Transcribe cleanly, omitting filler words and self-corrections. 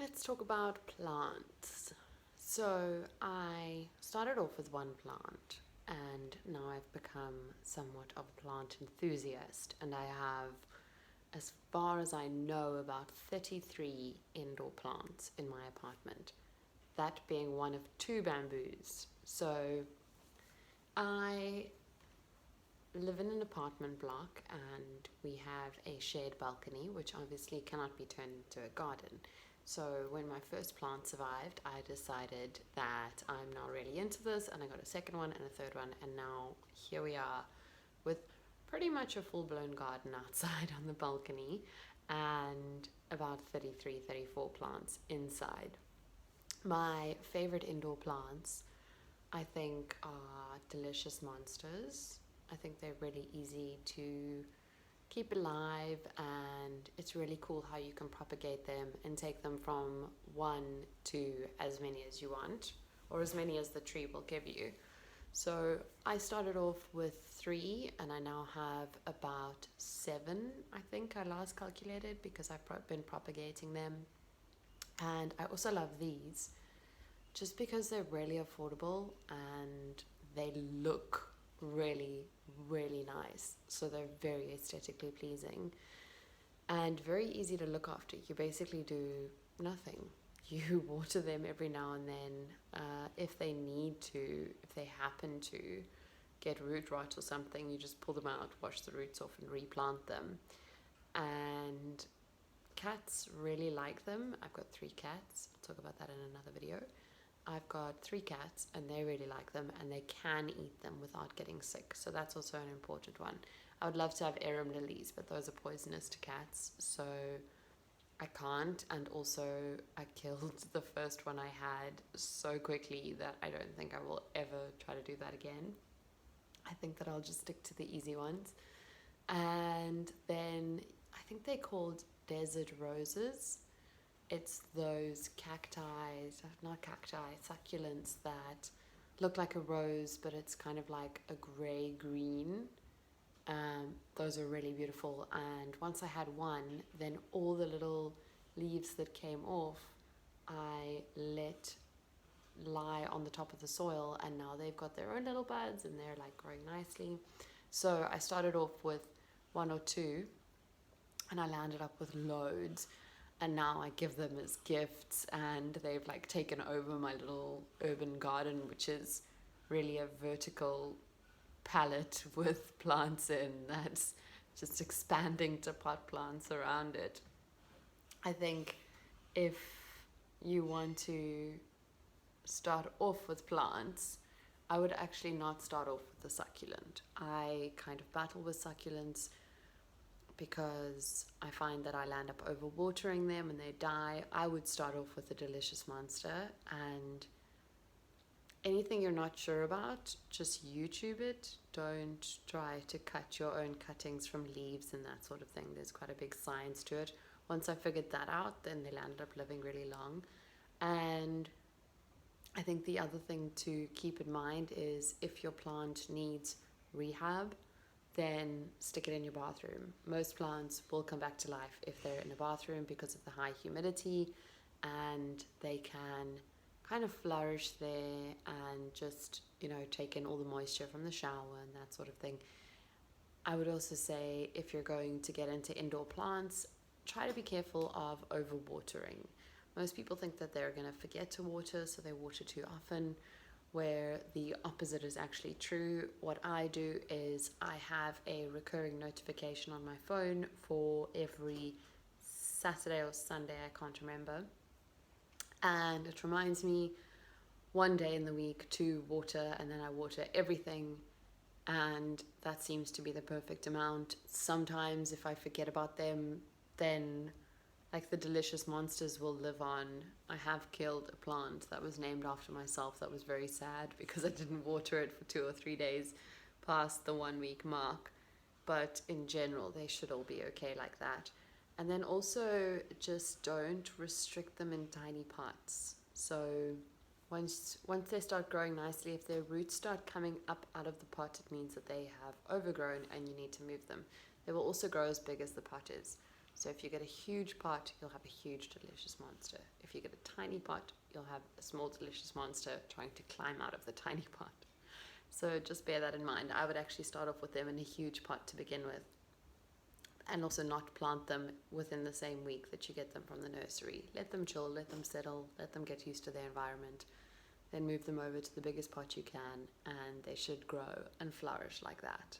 let's talk about plants. So I started off with one plant and now I've become somewhat of a plant enthusiast, and I have, as far as I know, about 33 indoor plants in my apartment, that being one of two bamboos. So I live in an apartment block and we have a shared balcony, which obviously cannot be turned into a garden. So when my first plant survived, I decided that I'm now really into this, and I got a second one and a third one, and now here we are with pretty much a full-blown garden outside on the balcony and about 33, 34 plants inside. My favorite indoor plants, I think, are delicious monsters. I think they're really easy to keep alive, and it's really cool how you can propagate them and take them from one to as many as you want, or as many as the tree will give you. So I started off with three and I now have about seven, I think I last calculated, because I've been propagating them. And I also love these just because they're really affordable and they look really, really nice. So they're very aesthetically pleasing and very easy to look after. You basically do nothing. You water them every now and then. If they need to, if they happen to get root rot or something, you just pull them out, wash the roots off, and replant them. And cats really like them. I've got three cats. I'll talk about that in another video. I've got three cats and they really like them, and they can eat them without getting sick. So that's also an important one. I would love to have arum lilies, but those are poisonous to cats, so I can't. And also I killed the first one I had so quickly that I don't think I will ever try to do that again. I think that I'll just stick to the easy ones. And then I think they're called desert roses. It's those cacti, not cacti, succulents that look like a rose, but it's kind of like a grey green. Those are really beautiful. And once I had one, then all the little leaves that came off, I let lie on the top of the soil, and now they've got their own little buds and they're like growing nicely. So I started off with one or two and I landed up with loads, and now I give them as gifts, and they've like taken over my little urban garden, which is really a vertical palette with plants in that's just expanding to pot plants around it. I think if you want to start off with plants, I would actually not start off with the succulent. I kind of battle with succulents because I find that I land up overwatering them and they die. I would start off with a delicious monster, and anything you're not sure about, just YouTube it. Don't try to cut your own cuttings from leaves and that sort of thing. There's quite a big science to it. Once I figured that out, then they landed up living really long. And I think the other thing to keep in mind is if your plant needs rehab, then stick it in your bathroom. Most plants will come back to life if they're in a bathroom because of the high humidity, and they can kind of flourish there and just, take in all the moisture from the shower and that sort of thing. I would also say if you're going to get into indoor plants, try to be careful of overwatering. Most people think that they're going to forget to water, so they water too often, where the opposite is actually true. What I do is I have a recurring notification on my phone for every Saturday or Sunday, I can't remember, and it reminds me one day in the week to water, and then I water everything, and that seems to be the perfect amount. Sometimes if I forget about them, then like the delicious monsters will live on. I have killed a plant that was named after myself. That was very sad because I didn't water it for 2 or 3 days past the 1 week mark. But in general, they should all be okay like that. And then also just don't restrict them in tiny pots. So once they start growing nicely, if their roots start coming up out of the pot, it means that they have overgrown and you need to move them. They will also grow as big as the pot is. So if you get a huge pot, you'll have a huge delicious monster. If you get a tiny pot, you'll have a small delicious monster trying to climb out of the tiny pot. So just bear that in mind. I would actually start off with them in a huge pot to begin with, and also not plant them within the same week that you get them from the nursery. Let them chill, let them settle, let them get used to their environment. Then move them over to the biggest pot you can, and they should grow and flourish like that.